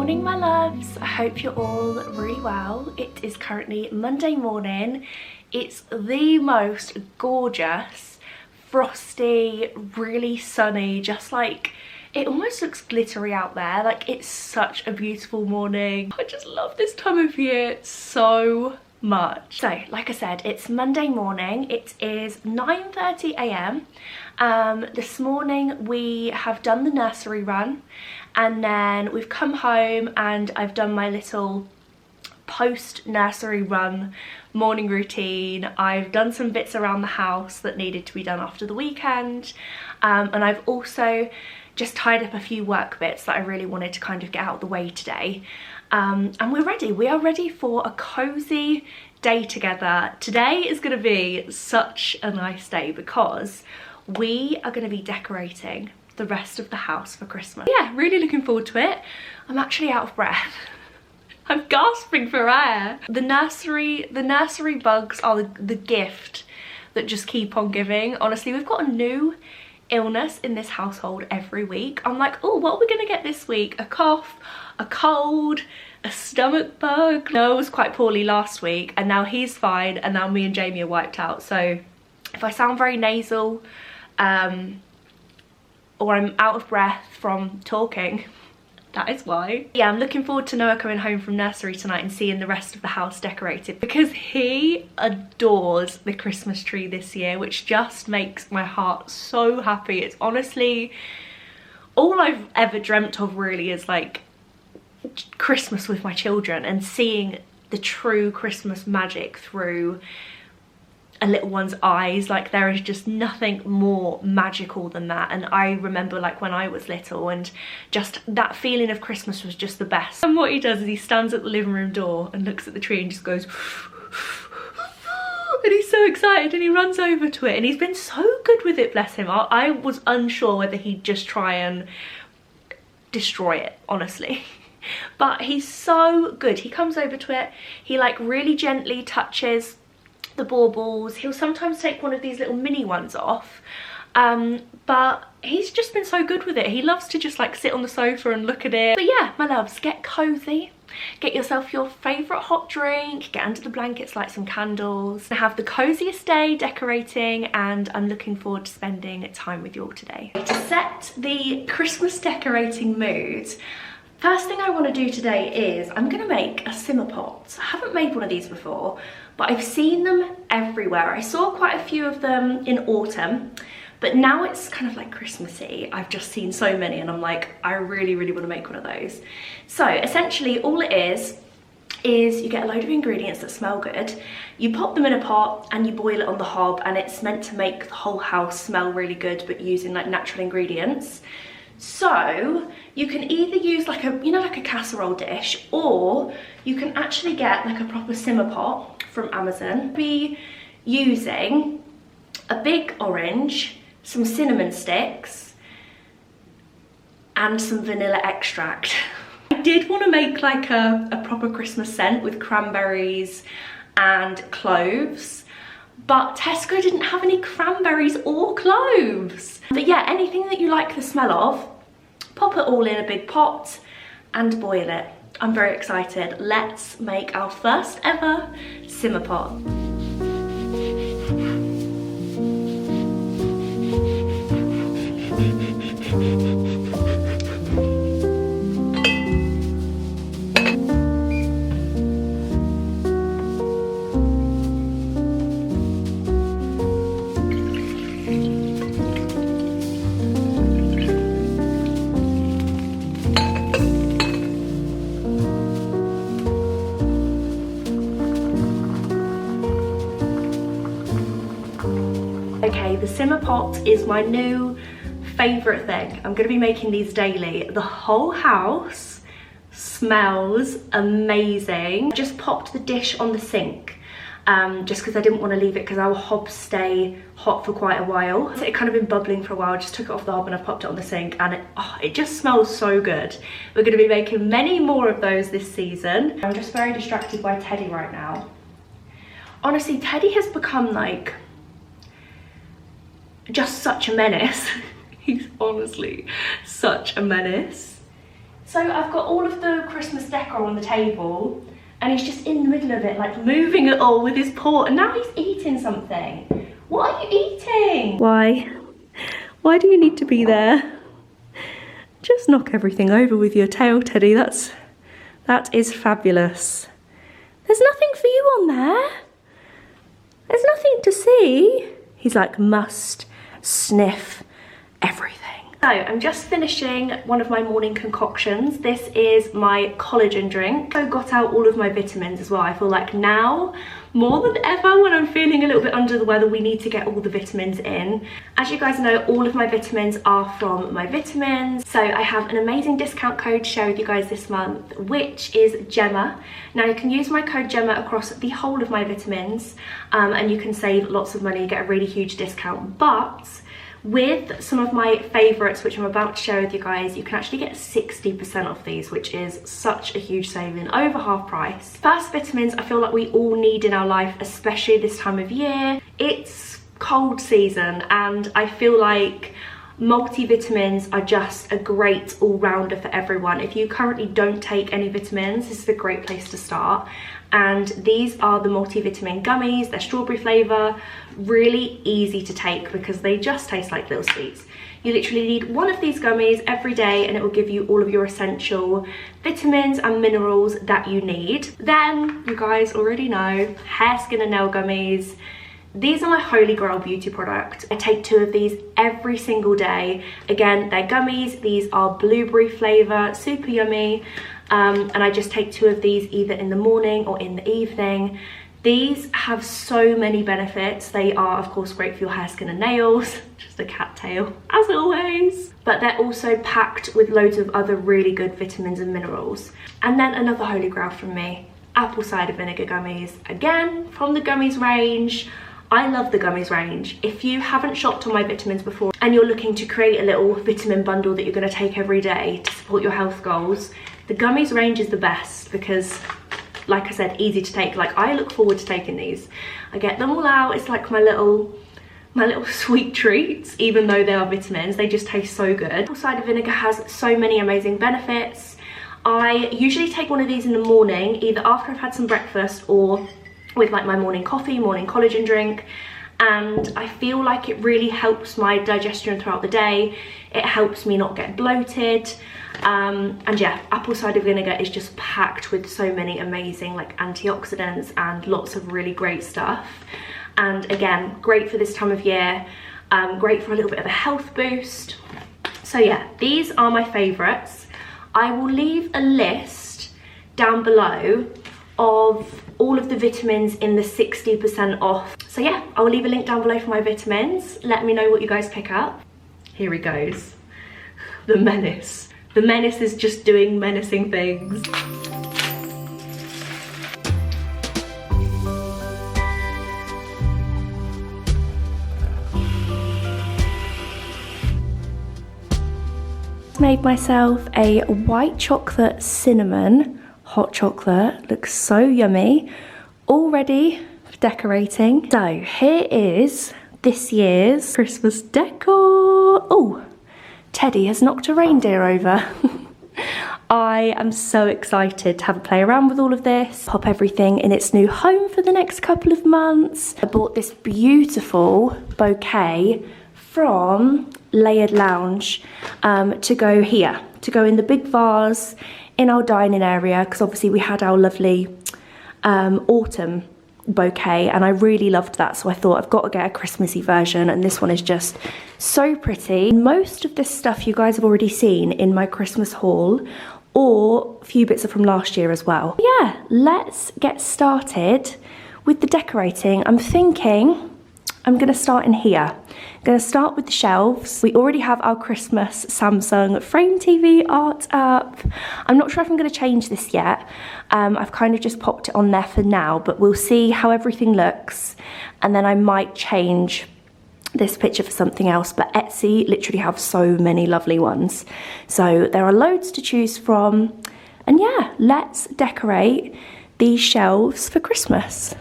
Morning my loves, I hope you're all really well. It is currently Monday morning. It's the most gorgeous, frosty, really sunny, just like it almost looks glittery out there. Like it's such a beautiful morning. I just love this time of year so much. So like I said, it's Monday morning. It is 9:30 a.m. This morning we have done the nursery run, and then we've come home and I've done my little post nursery run morning routine. I've done some bits around the house that needed to be done after the weekend, and I've also just tied up a few work bits that I really wanted to kind of get out of the way today. And we're ready. We are ready for a cozy day together. Today is going to be such a nice day because we are going to be decorating the rest of the house for Christmas. Yeah, really looking forward to it. I'm actually out of breath. I'm gasping for air. The nursery bugs are the gift that just keep on giving. Honestly, we've got a new illness in this household every week. I'm like, oh, what are we gonna get this week? A cough, a cold, a stomach bug. Noah was quite poorly last week and now he's fine, and now me and Jamie are wiped out. So if I sound very nasal, or I'm out of breath from talking, that is why. Yeah, I'm looking forward to Noah coming home from nursery tonight and seeing the rest of the house decorated, because he adores the Christmas tree this year, which just makes my heart so happy. It's honestly all I've ever dreamt of, really, is like Christmas with my children and seeing the true Christmas magic through a little one's eyes. Like there is just nothing more magical than that. And I remember like when I was little, and just that feeling of Christmas was just the best. And what he does is he stands at the living room door and looks at the tree and just goes and he's so excited and he runs over to it, and he's been so good with it, bless him. I was unsure whether he'd just try and destroy it, honestly. But he's so good. He comes over to it, he like really gently touches the baubles. He'll sometimes take one of these little mini ones off, but he's just been so good with it. He loves to just like sit on the sofa and look at it. But yeah, my loves, get cozy, get yourself your favourite hot drink, get under the blankets, light some candles, have the coziest day decorating, and I'm looking forward to spending time with you all today. To set the Christmas decorating mood, first thing I want to do today is I'm going to make a simmer pot. I haven't made one of these before, but I've seen them everywhere. I saw quite a few of them in autumn, but now it's kind of like Christmassy. I've just seen so many and I'm like, I really, really want to make one of those. So essentially all it is you get a load of ingredients that smell good, you pop them in a pot and you boil it on the hob, and it's meant to make the whole house smell really good, but using like natural ingredients. So you can either use like a, you know, like a casserole dish, or you can actually get like a proper simmer pot from Amazon. Be using a big orange, some cinnamon sticks, and some vanilla extract. I did want to make like a proper Christmas scent with cranberries and cloves, but Tesco didn't have any cranberries or cloves. But yeah, anything that you like the smell of, pop it all in a big pot and boil it. I'm very excited. Let's make our first ever simmer pot. Okay, the simmer pot is my new favourite thing. I'm going to be making these daily. The whole house smells amazing. I just popped the dish on the sink just because I didn't want to leave it, because our hobs stay hot for quite a while. So it kind of been bubbling for a while. I just took it off the hob and I've popped it on the sink, and it just smells so good. We're going to be making many more of those this season. I'm just very distracted by Teddy right now. Honestly, Teddy has become like just such a menace. He's honestly such a menace. So I've got all of the Christmas decor on the table and he's just in the middle of it, like moving it all with his paw, and now he's eating something. What are you eating? Why? Why do you need to be there? Just knock everything over with your tail, Teddy. That is fabulous. There's nothing for you on there. There's nothing to see. He's like, must sniff everything. So I'm just finishing one of my morning concoctions. This is my collagen drink. I got out all of my vitamins as well. I feel like now, more than ever, when I'm feeling a little bit under the weather, we need to get all the vitamins in. As you guys know, all of my vitamins are from MyVitamins. So I have an amazing discount code to share with you guys this month, which is Gemma. Now you can use my code Gemma across the whole of MyVitamins, and you can save lots of money, get a really huge discount. But with some of my favourites, which I'm about to share with you guys, you can actually get 60% off these, which is such a huge saving, over half price. First, vitamins I feel like we all need in our life, especially this time of year. It's cold season and I feel like multivitamins are just a great all-rounder for everyone. If you currently don't take any vitamins, this is a great place to start. And these are the multivitamin gummies. They're strawberry flavour, really easy to take because they just taste like little sweets. You literally need one of these gummies every day and it will give you all of your essential vitamins and minerals that you need. Then, you guys already know, hair, skin and nail gummies. These are my holy grail beauty product. I take 2 of these every single day. Again, they're gummies. These are blueberry flavour, super yummy. And I just take 2 of these either in the morning or in the evening. These have so many benefits. They are, of course, great for your hair, skin and nails. Just a cat tail, as always. But they're also packed with loads of other really good vitamins and minerals. And then another holy grail from me, apple cider vinegar gummies. Again, from the gummies range. I love the gummies range. If you haven't shopped on MyVitamins before and you're looking to create a little vitamin bundle that you're going to take every day to support your health goals, the gummies range is the best because, like I said, easy to take. Like, I look forward to taking these. I get them all out. It's like my little sweet treats, even though they are vitamins. They just taste so good. Apple cider vinegar has so many amazing benefits. I usually take one of these in the morning, either after I've had some breakfast or with like my morning coffee, morning collagen drink, and I feel like it really helps my digestion throughout the day. It helps me not get bloated, and yeah, apple cider vinegar is just packed with so many amazing like antioxidants and lots of really great stuff. And again, great for this time of year, great for a little bit of a health boost. So yeah, these are my favorites. I will leave a list down below of all of the vitamins in the 60% off. So yeah, I will leave a link down below for my vitamins. Let me know what you guys pick up. Here he goes. The menace. The menace is just doing menacing things. Made myself a white chocolate cinnamon hot chocolate. Looks so yummy. All ready for decorating. So here is this year's Christmas decor. Oh, Teddy has knocked a reindeer over. I am so excited to have a play around with all of this, pop everything in its new home for the next couple of months. I bought this beautiful bouquet from Layered Lounge to go here, to go in the big vase in our dining area, because obviously we had our lovely autumn bouquet and I really loved that, so I thought I've got to get a Christmassy version, and this one is just so pretty. Most of this stuff you guys have already seen in my Christmas haul, or a few bits are from last year as well. Yeah, let's get started with the decorating. I'm thinking I'm going to start in here. I'm going to start with the shelves. We already have our Christmas Samsung frame TV art up. I'm not sure if I'm going to change this yet. I've kind of just popped it on there for now, but we'll see how everything looks. And then I might change this picture for something else, but Etsy literally have so many lovely ones. So there are loads to choose from. And yeah, let's decorate these shelves for Christmas.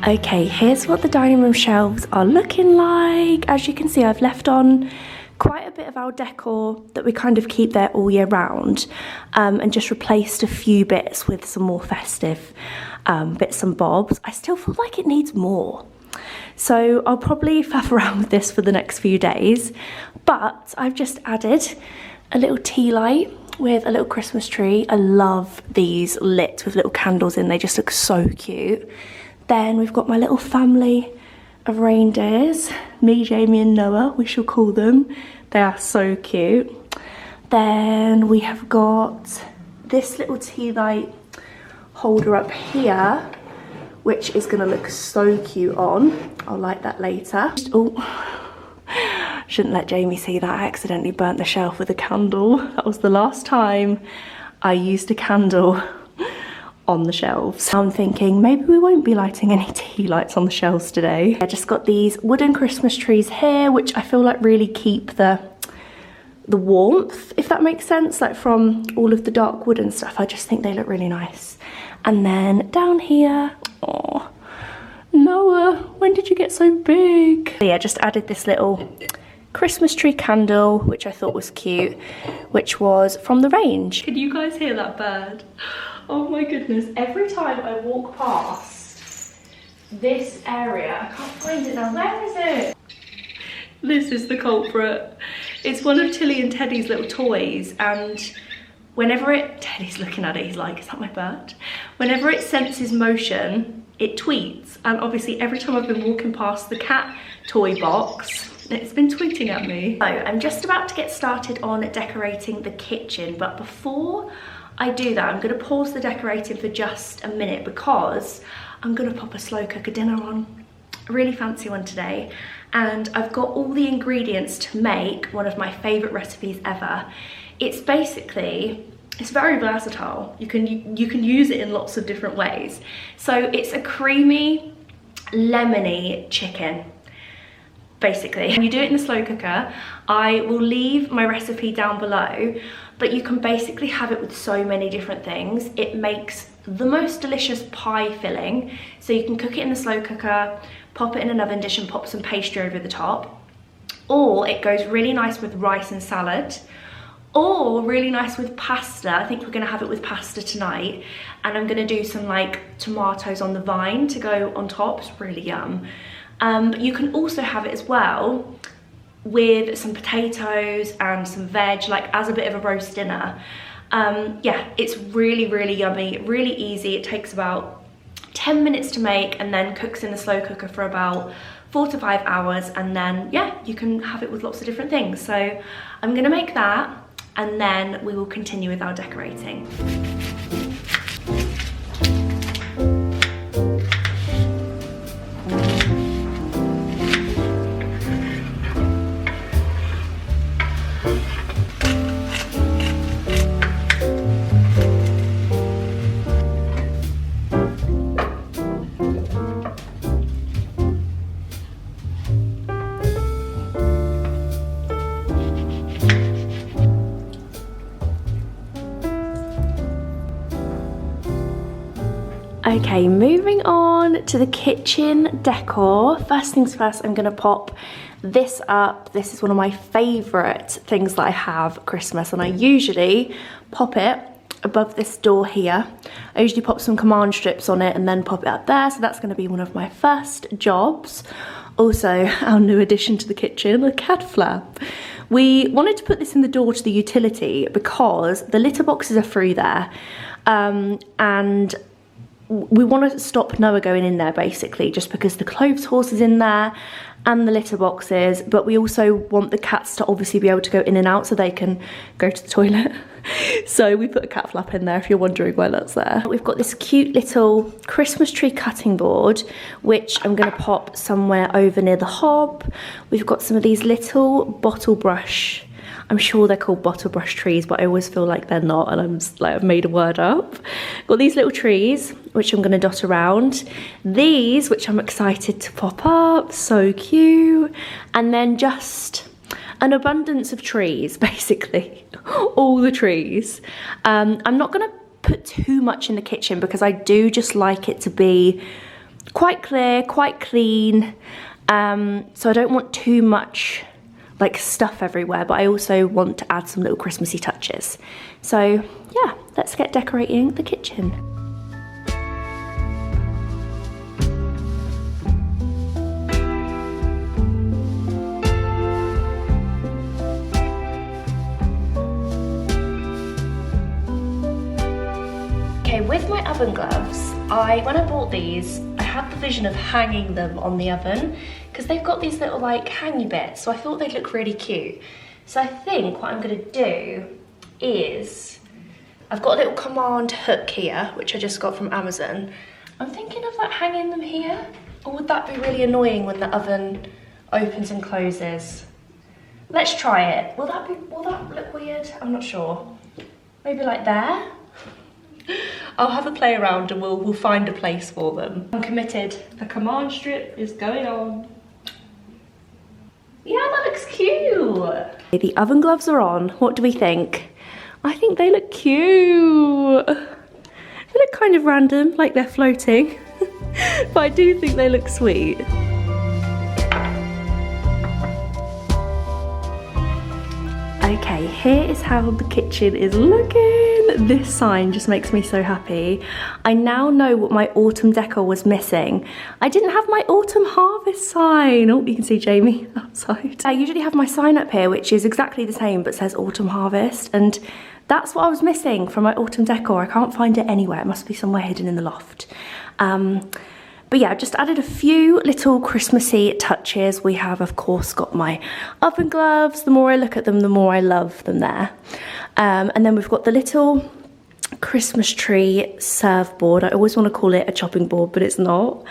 Okay, here's what the dining room shelves are looking like. As you can see, I've left on quite a bit of our decor that we kind of keep there all year round, and just replaced a few bits with some more festive bits and bobs. I still feel like it needs more. So I'll probably faff around with this for the next few days, but I've just added a little tea light with a little Christmas tree. I love these lit with little candles in, they just look so cute. Then we've got my little family of reindeers, me, Jamie and Noah, we shall call them. They are so cute. Then we have got this little tea light holder up here, which is gonna look so cute on. I'll light that later. Oh, shouldn't let Jamie see that. I accidentally burnt the shelf with a candle. That was the last time I used a candle on the shelves. I'm thinking maybe we won't be lighting any tea lights on the shelves today. I just got these wooden Christmas trees here, which I feel like really keep the warmth, if that makes sense, like from all of the dark wood and stuff. I just think they look really nice. And then down here, oh, Noah, when did you get so big? So yeah, just added this little Christmas tree candle, which I thought was cute, which was from the range. Can you guys hear that bird? Oh my goodness, every time I walk past this area, I can't find it now, where is it? This is the culprit. It's one of Tilly and Teddy's little toys, and whenever Teddy's looking at it, he's like, is that my bird? Whenever it senses motion, it tweets, and obviously every time I've been walking past the cat toy box, it's been tweeting at me. So I'm just about to get started on decorating the kitchen, but before I do that, I'm gonna pause the decorating for just a minute because I'm gonna pop a slow cooker dinner on, a really fancy one today. And I've got all the ingredients to make one of my favorite recipes ever. It's basically, it's very versatile. You can use it in lots of different ways. So it's a creamy, lemony chicken, basically. When you do it in the slow cooker, I will leave my recipe down below, but you can basically have it with so many different things. It makes the most delicious pie filling. So you can cook it in the slow cooker, pop it in an oven dish and pop some pastry over the top. Or it goes really nice with rice and salad. Or really nice with pasta. I think we're gonna have it with pasta tonight. And I'm gonna do some like tomatoes on the vine to go on top. It's really yum. But you can also have it as well with some potatoes and some veg, like as a bit of a roast dinner. Yeah, it's really, really yummy, really easy. It takes about 10 minutes to make and then cooks in the slow cooker for about 4 to 5 hours. And then, yeah, you can have it with lots of different things. So I'm gonna make that and then we will continue with our decorating. Okay, moving on to the kitchen decor. First things first, I'm gonna pop this up. This is one of my favorite things that I have at Christmas, and I usually pop it above this door here. I usually pop some command strips on it and then pop it up there, so that's gonna be one of my first jobs. Also, our new addition to the kitchen, a cat flap. We wanted to put this in the door to the utility because the litter boxes are through there, and we want to stop Noah going in there basically, just because the clothes horse is in there and the litter boxes, but we also want the cats to obviously be able to go in and out so they can go to the toilet. So we put a cat flap in there if you're wondering why that's there. We've got this cute little Christmas tree cutting board, which I'm going to pop somewhere over near the hob. We've got some of these little bottle brush, I'm sure they're called bottle brush trees, but I always feel like they're not, and I'm just, like, I've made a word up. Got these little trees, which I'm gonna dot around. These, which I'm excited to pop up, so cute. And then just an abundance of trees, basically, all the trees. I'm not gonna put too much in the kitchen because I do just like it to be quite clear, quite clean. So I don't want too much like stuff everywhere, but I also want to add some little Christmassy touches. So yeah, let's get decorating the kitchen. Okay, with my oven gloves, when I bought these, I had the vision of hanging them on the oven because they've got these little like hangy bits, so I thought they'd look really cute. So I think what I'm gonna do is, I've got a little command hook here, which I just got from Amazon. I'm thinking of like hanging them here, or would that be really annoying when the oven opens and closes? Let's try it. Will that look weird? I'm not sure. Maybe like there? I'll have a play around and we'll find a place for them. I'm committed. The command strip is going on. Yeah, that looks cute. The oven gloves are on. What do we think? I think they look cute. They look kind of random, like they're floating. But I do think they look sweet. Okay, here is how the kitchen is looking. This sign just makes me so happy. I now know what my autumn decor was missing. I didn't have my autumn harvest sign. Oh, you can see Jamie outside. I usually have my sign up here, which is exactly the same, but says autumn harvest. And that's what I was missing from my autumn decor. I can't find it anywhere. It must be somewhere hidden in the loft. But yeah, I've just added a few little Christmassy touches. We have, of course, got my oven gloves. The more I look at them, the more I love them there. And then we've got the little Christmas tree serve board. I always want to call it a chopping board, but it's not.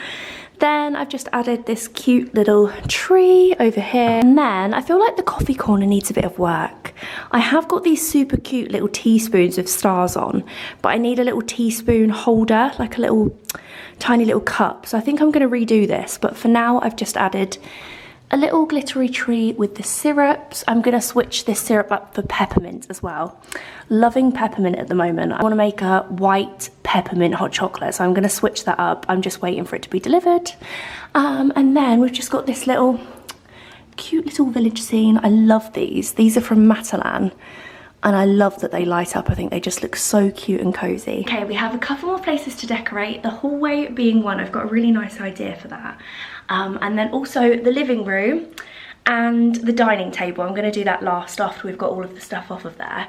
Then I've just added this cute little tree over here. And then I feel like the coffee corner needs a bit of work. I have got these super cute little teaspoons with stars on, but I need a little teaspoon holder, like a little tiny little cup. So I think I'm going to redo this, but for now I've just added a little glittery tree with the syrups. I'm going to switch this syrup up for peppermint as well. Loving peppermint at the moment. I want to make a white peppermint hot chocolate, so I'm going to switch that up. I'm just waiting for it to be delivered. And then we've just got this little cute little village scene. I love these. These are from Matalan. And I love that they light up. I think they just look so cute and cozy. Okay, we have a couple more places to decorate. The hallway being one. I've got a really nice idea for that. And then also the living room and the dining table. I'm going to do that last after we've got all of the stuff off of there.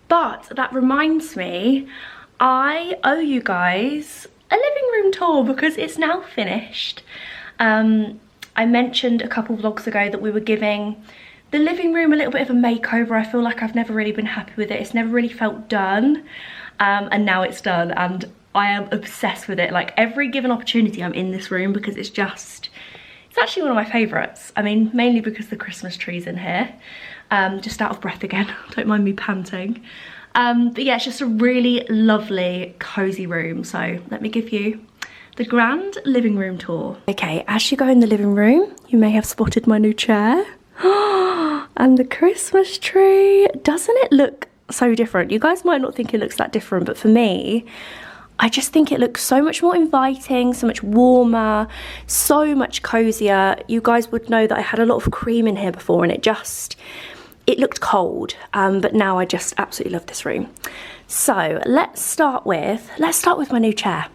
But that reminds me, I owe you guys a living room tour because it's now finished. I mentioned a couple vlogs ago that we were giving the living room a little bit of a makeover. I feel like I've never really been happy with it. It's never really felt done. And now it's done and I am obsessed with it. Like every given opportunity I'm in this room because it's actually one of my favourites. I mean, mainly because the Christmas tree's in here. Just out of breath again, don't mind me panting. But yeah, it's just a really lovely, cozy room. So let me give you the grand living room tour. Okay, as you go in the living room, you may have spotted my new chair. And the Christmas tree. Doesn't it look so different? You guys might not think it looks that different, but for me, I just think it looks so much more inviting, so much warmer, so much cozier. You guys would know that I had a lot of cream in here before and it looked cold, but now I just absolutely love this room. So let's start with my new chair.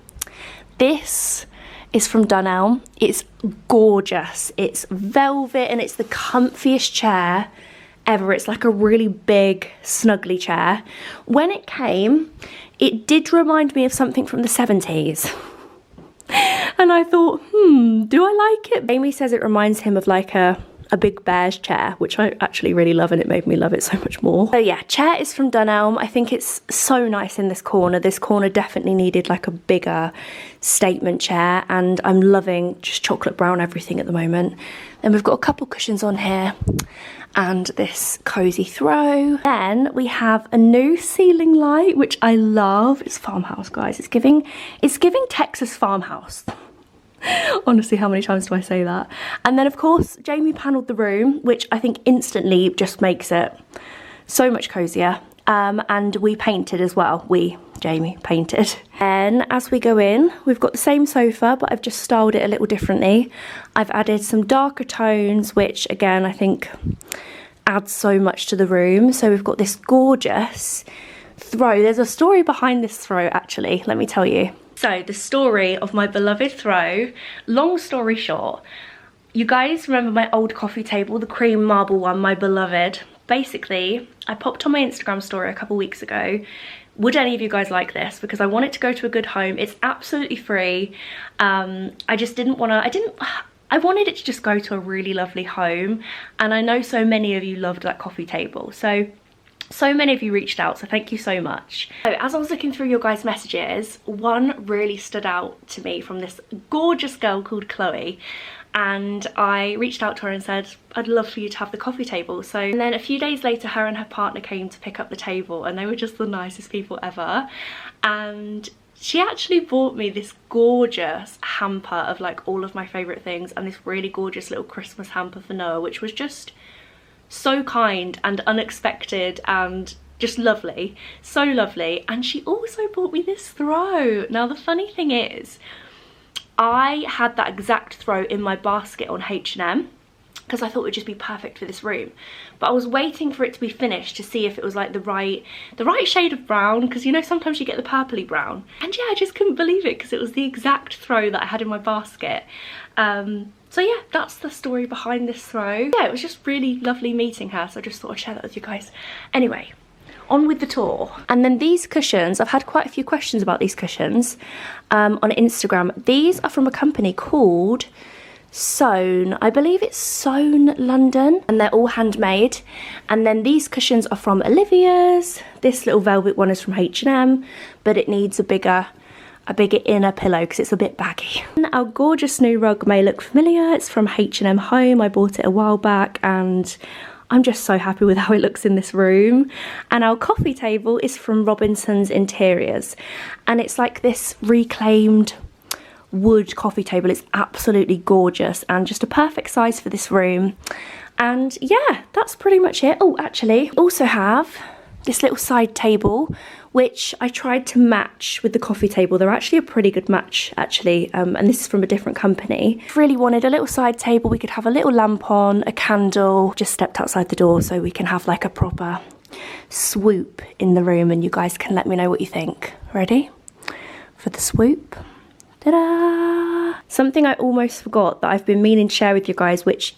This is from Dunelm. It's gorgeous. It's velvet and it's the comfiest chair ever. It's like a really big, snuggly chair. When it came, it did remind me of something from the 70s. And I thought, do I like it? Amy says it reminds him of like a big bear's chair, which I actually really love, and it made me love it so much more. So yeah, chair is from Dunelm. I think it's so nice in this corner. This corner definitely needed like a bigger statement chair, and I'm loving just chocolate brown everything at the moment. Then we've got a couple cushions on here and this cozy throw. Then we have a new ceiling light, which I love. It's farmhouse, guys. It's giving Texas farmhouse. Honestly, how many times do I say that? And then of course Jamie panelled the room, which I think instantly just makes it so much cozier. and we painted as well. Jamie painted. And as we go in, we've got the same sofa, but I've just styled it a little differently. I've added some darker tones, which again, I think adds so much to the room. So we've got this gorgeous throw. There's a story behind this throw, actually, let me tell you. So the story of my beloved throw, long story short, you guys remember my old coffee table, the cream marble one, my beloved? Basically, I popped on my Instagram story a couple weeks ago, would any of you guys like this? Because I want it to go to a good home. It's absolutely free. I just didn't want to, I wanted it to just go to a really lovely home. And I know so many of you loved that coffee table. So many of you reached out, so thank you so much. So as I was looking through your guys' messages, one really stood out to me from this gorgeous girl called Chloe. And I reached out to her and said, I'd love for you to have the coffee table. So, and then a few days later, her and her partner came to pick up the table, and they were just the nicest people ever. And she actually bought me this gorgeous hamper of like all of my favourite things, and this really gorgeous little Christmas hamper for Noah, which was just so kind and unexpected and just lovely, so lovely. And she also bought me this throw. Now the funny thing is, I had that exact throw in my basket on H&M because I thought it would just be perfect for this room, but I was waiting for it to be finished to see if it was like the right shade of brown, because you know sometimes you get the purpley brown, and yeah, I just couldn't believe it because it was the exact throw that I had in my basket. So yeah, that's the story behind this throw. Yeah, it was just really lovely meeting her, so I just thought I'd share that with you guys. Anyway, on with the tour. And then these cushions, I've had quite a few questions about these cushions on Instagram. These are from a company called Sewn. I believe it's Sewn London, and they're all handmade. And then these cushions are from Olivia's. This little velvet one is from H&M, but it needs a bigger inner pillow because it's a bit baggy. And our gorgeous new rug may look familiar. It's from H&M Home. I bought it a while back and I'm just so happy with how it looks in this room. And our coffee table is from Robinson's Interiors, and it's like this reclaimed wood coffee table. It's absolutely gorgeous and just a perfect size for this room. And yeah, that's pretty much it. Oh, actually, also have this little side table, which I tried to match with the coffee table. They're actually a pretty good match, actually, and this is from a different company. Really wanted a little side table. We could have a little lamp on, a candle. Just stepped outside the door so we can have like a proper swoop in the room, and you guys can let me know what you think. Ready for the swoop? Ta-da! Something I almost forgot that I've been meaning to share with you guys, which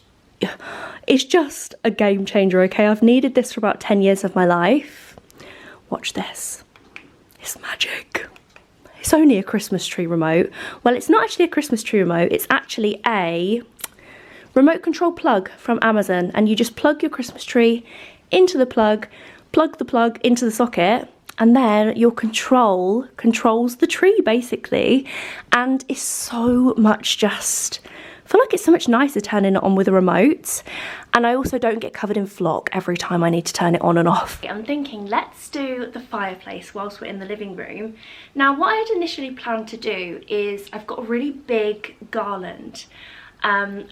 is just a game changer, okay? I've needed this for about 10 years of my life. Watch this. It's magic. It's only a Christmas tree remote. Well, it's not actually a Christmas tree remote. It's actually a remote control plug from Amazon, and you just plug your Christmas tree into the plug the plug into the socket, and then your controls the tree basically. And it's so much just, I feel like it's so much nicer turning it on with a remote, and I also don't get covered in flock every time I need to turn it on and off. I'm thinking let's do the fireplace whilst we're in the living room. Now what I had initially planned to do is I've got a really big garland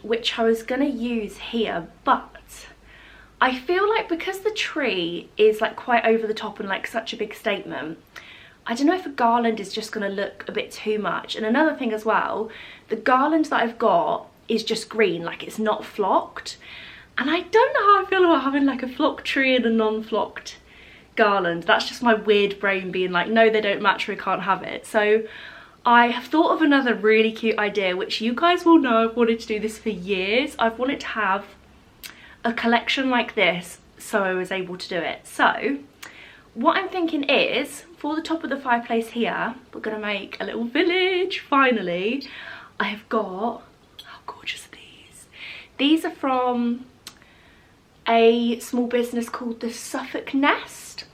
which I was going to use here, but I feel like because the tree is like quite over the top and like such a big statement, I don't know if a garland is just going to look a bit too much. And another thing as well, the garland that I've got is just green, like it's not flocked. And I don't know how I feel about having like a flocked tree and a non-flocked garland. That's just my weird brain being like, no, they don't match, we can't have it. So I have thought of another really cute idea, which you guys will know I've wanted to do this for years. I've wanted to have a collection like this, so I was able to do it. So what I'm thinking is, for the top of the fireplace here, we're gonna make a little village, finally. I have got, how gorgeous are these? These are from a small business called the Suffolk Nest.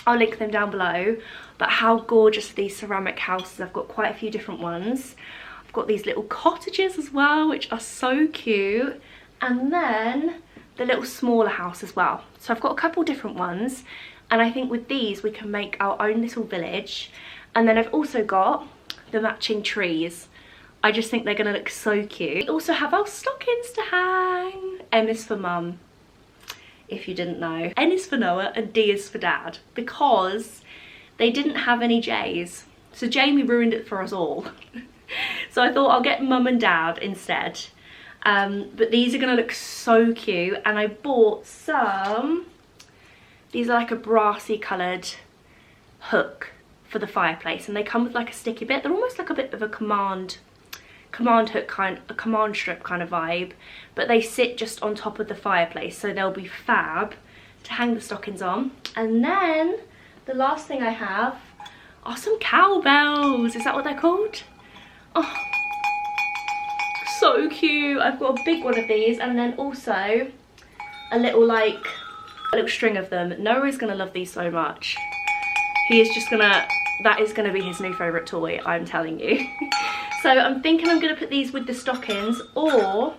I'll link them down below. But how gorgeous are these ceramic houses? I've got quite a few different ones. I've got these little cottages as well, which are so cute. And then the little smaller house as well. So I've got a couple different ones, and I think with these we can make our own little village. And then I've also got the matching trees. I just think they're gonna look so cute. We also have our stockings to hang. M is for mum. if you didn't know. N is for Noah and D is for Dad, because they didn't have any J's. So Jamie ruined it for us all. So I thought I'll get Mum and Dad instead. But these are gonna look so cute, and I bought some, these are like a brassy coloured hook for the fireplace, and they come with like a sticky bit. They're almost like a bit of a command hook a command strip kind of vibe, but they sit just on top of the fireplace, so they'll be fab to hang the stockings on. And then the last thing I have are some cowbells. Is that what they're called? Oh, so cute. I've got a big one of these, and then also a little string of them. Noah is gonna love these so much. He is just gonna, that is gonna be his new favorite toy, I'm telling you. So I'm thinking I'm gonna put these with the stockings, or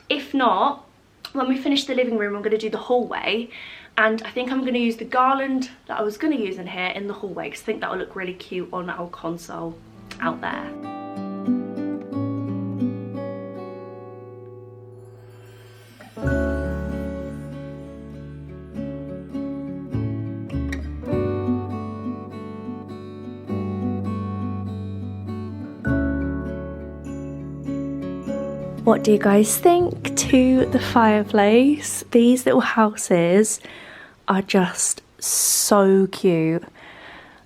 if not, when we finish the living room, I'm gonna do the hallway, and I think I'm gonna use the garland that I was gonna use in here in the hallway, because I think that will look really cute on our console out there. What do you guys think to the fireplace? These little houses are just so cute.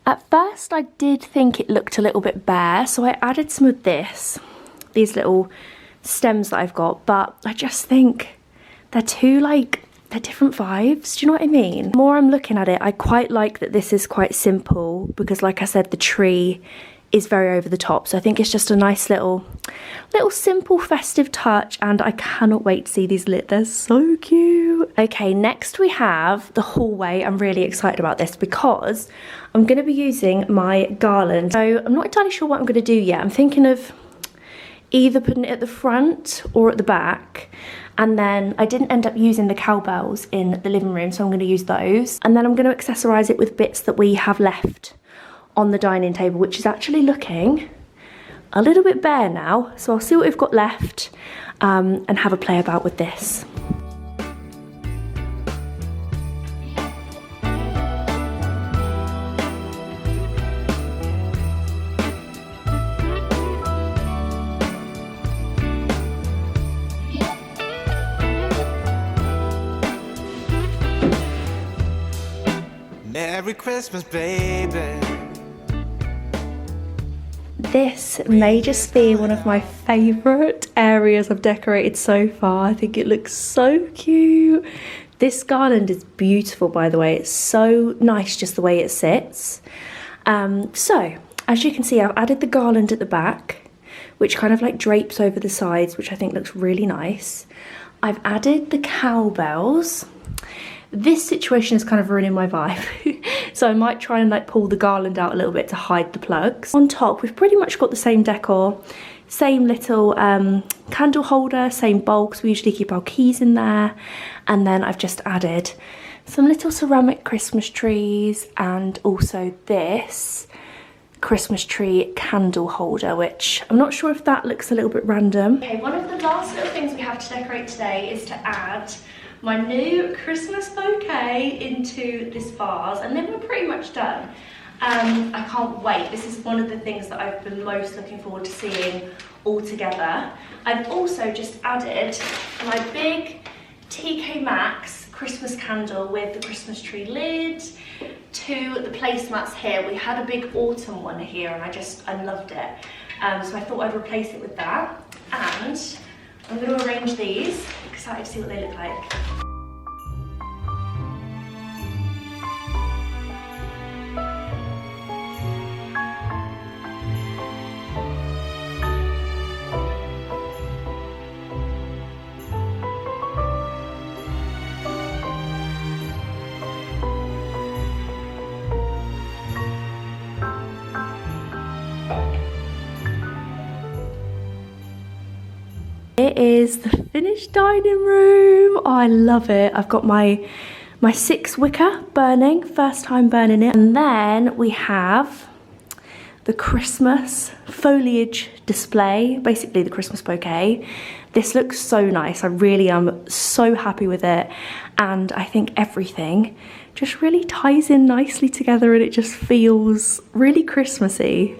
At first I did think it looked a little bit bare, so I added some of these little stems that I've got, but I just think they're too they're different vibes, do you know what I mean? The more I'm looking at it, I quite like that this is quite simple, because like I said, the tree is very over the top, so I think it's just a nice little simple festive touch, and I cannot wait to see these lit. They're so cute. Okay, next we have the hallway. I'm really excited about this because I'm going to be using my garland. So I'm not entirely sure what I'm going to do yet. I'm thinking of either putting it at the front or at the back, and then I didn't end up using the cowbells in the living room, so I'm going to use those, and then I'm going to accessorise it with bits that we have left on the dining table, which is actually looking a little bit bare now. So I'll see what we've got left and have a play about with this. Merry Christmas, baby. This may just be one of my favourite areas I've decorated so far. I think it looks so cute. This garland is beautiful, by the way. It's so nice just the way it sits. So, as you can see, I've added the garland at the back, which kind of like drapes over the sides, which I think looks really nice. I've added the cowbells. This situation is kind of ruining my vibe, so I might try and like pull the garland out a little bit to hide the plugs. On top, we've pretty much got the same decor, same little candle holder, same bowl, because we usually keep our keys in there. And then I've just added some little ceramic Christmas trees, and also this Christmas tree candle holder, which I'm not sure if that looks a little bit random. Okay, one of the last little things we have to decorate today is to add my new Christmas bouquet into this vase, and then we're pretty much done. I can't wait. This is one of the things that I've been most looking forward to seeing all together. I've also just added my big TK Maxx Christmas candle with the Christmas tree lid to the placemats here. We had a big autumn one here, and I loved it. So I thought I'd replace it with that, and I'm going to arrange these. Excited to see what they look like. It is the finished dining room. Oh, I love it. I've got my 6 wicker burning, first time burning it. And then we have the Christmas foliage display, basically the Christmas bouquet. This looks so nice. I really am so happy with it, and I think everything just really ties in nicely together and it just feels really Christmassy.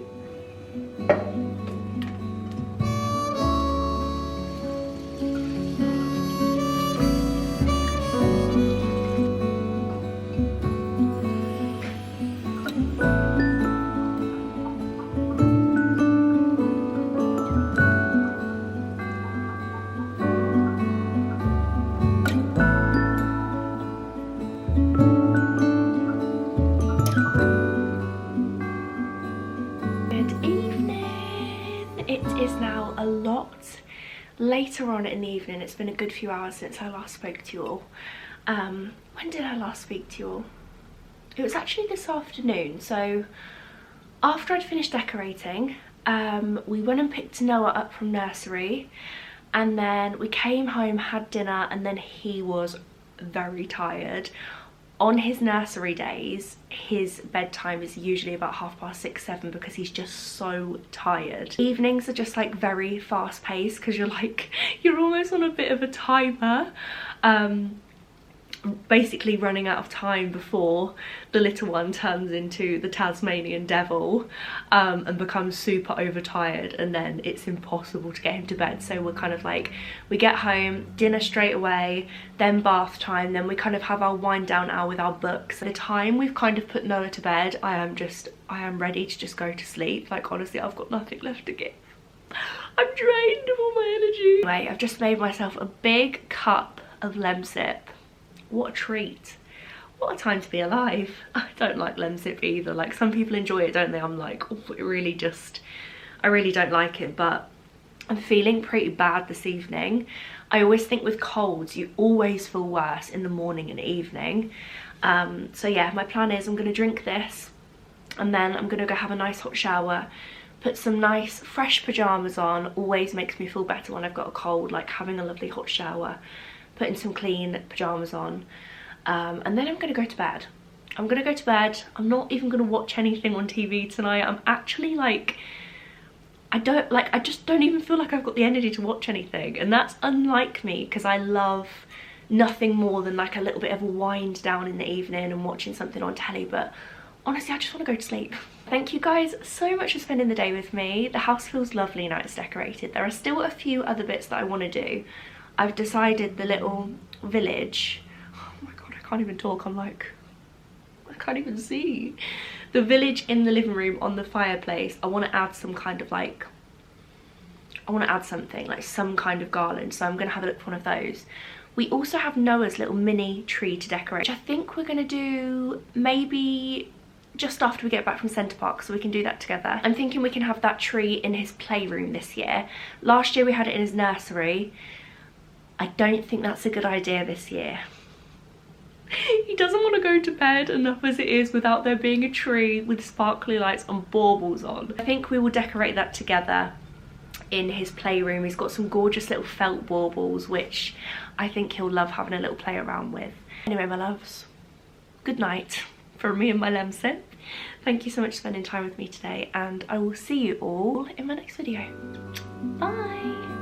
Later on in the evening. It's been a good few hours since I last spoke to you all. When did I last speak to you all? It was actually this afternoon. So after I'd finished decorating, we went and picked Noah up from nursery, and then we came home, had dinner, and then he was very tired. On his nursery days, his bedtime is usually about 6:30, 7 because he's just so tired. Evenings are just like very fast paced because you're almost on a bit of a timer. Basically running out of time before the little one turns into the Tasmanian devil and becomes super overtired, and then it's impossible to get him to bed. So we're kind of like, we get home, dinner straight away, then bath time, then we kind of have our wind down hour with our books. By the time we've kind of put Noah to bed, I am ready to just go to sleep. Like, honestly, I've got nothing left to give. I'm drained of all my energy. Anyway, I've just made myself a big cup of Lemsip. What a treat. What a time to be alive. I don't like Lemsip either. Like, some people enjoy it, don't they? I'm like, oh, I really don't like it, but I'm feeling pretty bad this evening. I always think with colds, you always feel worse in the morning and evening. So yeah, my plan is I'm gonna drink this, and then I'm gonna go have a nice hot shower, put some nice fresh pajamas on. Always makes me feel better when I've got a cold, like having a lovely hot shower, putting some clean pajamas on, and then I'm gonna go to bed. I'm gonna go to bed. I'm not even gonna watch anything on TV tonight. I'm actually like, I just don't even feel like I've got the energy to watch anything, and that's unlike me because I love nothing more than like a little bit of a wind down in the evening and watching something on telly. But honestly, I just want to go to sleep. Thank you guys so much for spending the day with me. The house feels lovely now it's decorated. There are still a few other bits that I want to do. I've decided the little village, oh my god, I can't even talk, I'm like, I can't even see. The village in the living room on the fireplace, I want to add some kind of like, I want to add something, like some kind of garland, so I'm going to have a look for one of those. We also have Noah's little mini tree to decorate, which I think we're going to do maybe just after we get back from Centre Park, so we can do that together. I'm thinking we can have that tree in his playroom this year. Last year we had it in his nursery. I don't think that's a good idea this year. He doesn't want to go to bed enough as it is without there being a tree with sparkly lights and baubles on. I think we will decorate that together in his playroom. He's got some gorgeous little felt baubles, which I think he'll love having a little play around with. Anyway, my loves, good night from me and my Lemsip. Thank you so much for spending time with me today, and I will see you all in my next video. Bye.